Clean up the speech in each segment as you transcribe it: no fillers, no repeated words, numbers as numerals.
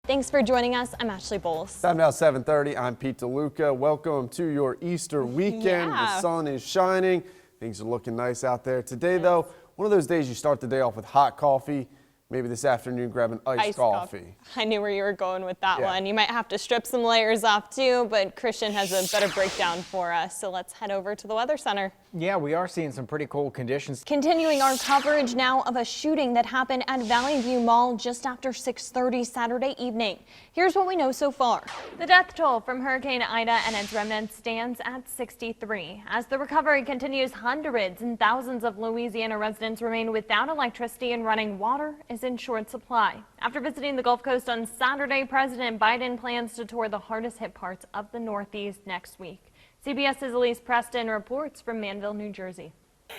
Thanks for joining us. I'm Ashley Bowles. Time now 7:30. I'm Pete DeLuca. Welcome to your Easter weekend. The sun is shining. Things are looking nice out there. Today, though, one of those days you start the day off with hot coffee. Maybe this afternoon grab an iced coffee. I knew where you were going with that one. You might have to strip some layers off too, but Christian has a better breakdown for us. So let's head over to the Weather Center. Yeah, we are seeing some pretty cold conditions. Continuing our coverage now of a shooting that happened at Valley View Mall just after 6:30 Saturday evening. Here's what we know so far. The death toll from Hurricane Ida and its remnants stands at 63. As the recovery continues, hundreds and thousands of Louisiana residents remain without electricity, and running water is in short supply. After visiting the Gulf Coast on Saturday, President Biden plans to tour the hardest hit parts of the Northeast next week. CBS's Elise Preston reports from Manville, New Jersey.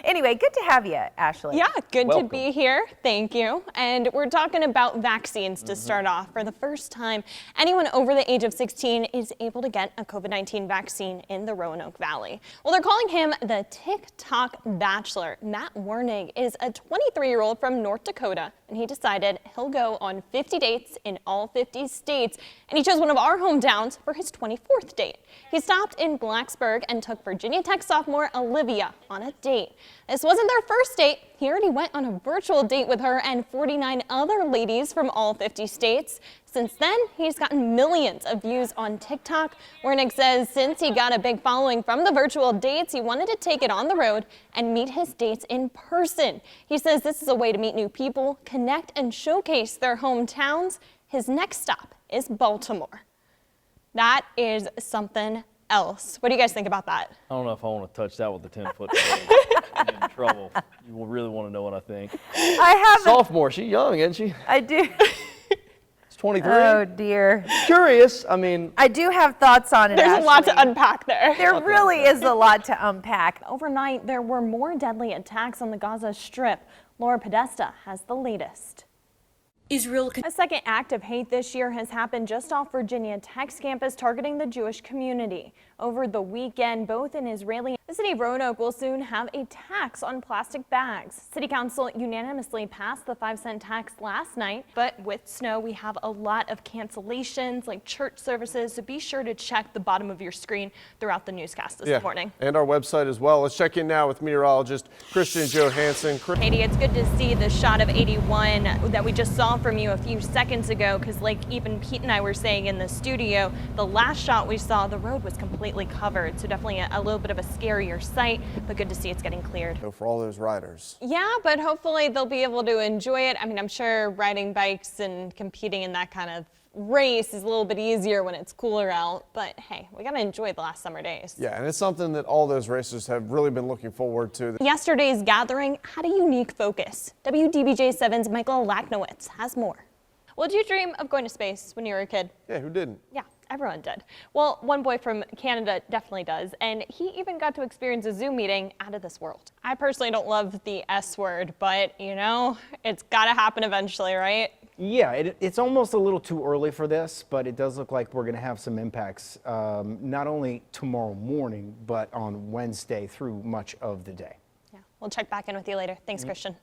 Anyway, good to have you, Ashley. Yeah, good to be here. Thank you. And we're talking about vaccines to start off. For the first time, anyone over the age of 16 is able to get a COVID-19 vaccine in the Roanoke Valley. Well, they're calling him the TikTok Bachelor. Matt Wernig is a 23-year-old from North Dakota, and he decided he'll go on 50 dates in all 50 states, and he chose one of our hometowns for his 24th date. He stopped in Blacksburg and took Virginia Tech sophomore Olivia on a date. This wasn't their first date. He already went on a virtual date with her and 49 other ladies from all 50 states. Since then, he's gotten millions of views on TikTok. Wernig says since he got a big following from the virtual dates, he wanted to take it on the road and meet his dates in person. He says this is a way to meet new people, connect, and showcase their hometowns. His next stop is Baltimore. That is something else. What do you guys think about that? I don't know if I want to touch that with the 10-foot pole. I'm in trouble. You will really want to know what I think. I have Sophomore, she's young, isn't she? I do. It's 23. Oh dear. Curious. I mean, I do have thoughts on it. There's Ashley. a lot to unpack there. There really is a lot to unpack. Overnight, there were more deadly attacks on the Gaza Strip. Laura Podesta has the latest. A second act of hate this year has happened just off Virginia Tech's campus, targeting the Jewish community. Over the weekend, both in Israeli and the city of Roanoke will soon have a tax on plastic bags. City Council unanimously passed the 5-cent tax last night, but with snow, we have a lot of cancellations like church services, so be sure to check the bottom of your screen throughout the newscast this morning. And our website as well. Let's check in now with meteorologist Christian Johansson. Katie, it's good to see the shot of 81 that we just saw from you a few seconds ago, because like even Pete and I were saying in the studio, the last shot we saw, the road was completely covered, so definitely a little bit of a scarier sight, but good to see it's getting cleared. So for all those riders. Yeah, but hopefully they'll be able to enjoy it. I mean, I'm sure riding bikes and competing in that kind of race is a little bit easier when it's cooler out, but hey, we got to enjoy the last summer days. Yeah, and it's something that all those racers have really been looking forward to. Yesterday's gathering had a unique focus. WDBJ7's Michael Lachnowitz has more. Well, did you dream of going to space when you were a kid? Yeah, who didn't? Yeah, everyone did. Well, one boy from Canada definitely does, and he even got to experience a Zoom meeting out of this world. I personally don't love the S word, but you know, it's got to happen eventually, right? Yeah, it's almost a little too early for this, but it does look like we're going to have some impacts, not only tomorrow morning, but on Wednesday through much of the day. Yeah, we'll check back in with you later. Thanks, Christian.